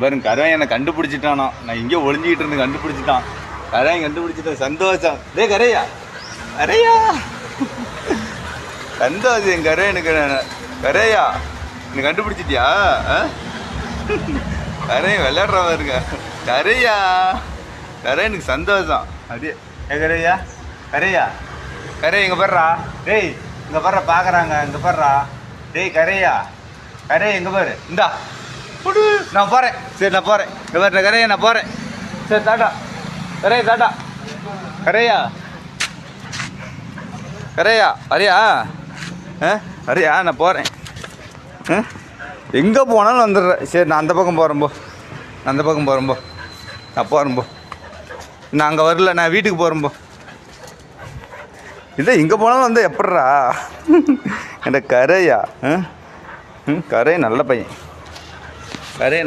பாருங்க கரையன் என்னை கண்டுபிடிச்சிட்டானோ. நான் இங்கே ஒளிஞ்சிக்கிட்டு இருந்து கண்டுபிடிச்சிட்டான். கரையன் கண்டுபிடிச்சிட்டேன். சந்தோஷம். டே கரையா கரையா சந்தோஷம். என் கரையனுக்கு கரையா நீ கண்டுபிடிச்சிட்டியா? கரையன் விளையாடுறவன் இருக்க. கரையா கரையனுக்கு சந்தோஷம். அப்படியே ஏ கரையா கரையா கரையா இங்கே பாடுறா. டேய் இங்கே பாடுற பார்க்குறாங்க. இங்கே பாடுறா. டேய் கரையா கரையா எங்கே பாரு. இந்தா நான் போகிறேன். சரி நான் போகிறேன். இங்கே பாரு கரையா நான் போகிறேன். சரி டாட்டா கரையா டாட்டா. கரையா கரையா அரியா அரியா நான் போகிறேன். எங்கே போனாலும் வந்துடுறேன். சரி நான் அந்த பக்கம் போகிறேன் போ. நான் அந்த பக்கம் போகிறேன் போ. நான் போகிறேன் போ. நான் அங்கே வரல. நான் வீட்டுக்கு போகிறேன் போ. இல்லை இங்கே போனாலும் வந்து எப்பட்றா என் கரையா கரை நல்ல பையன். கரை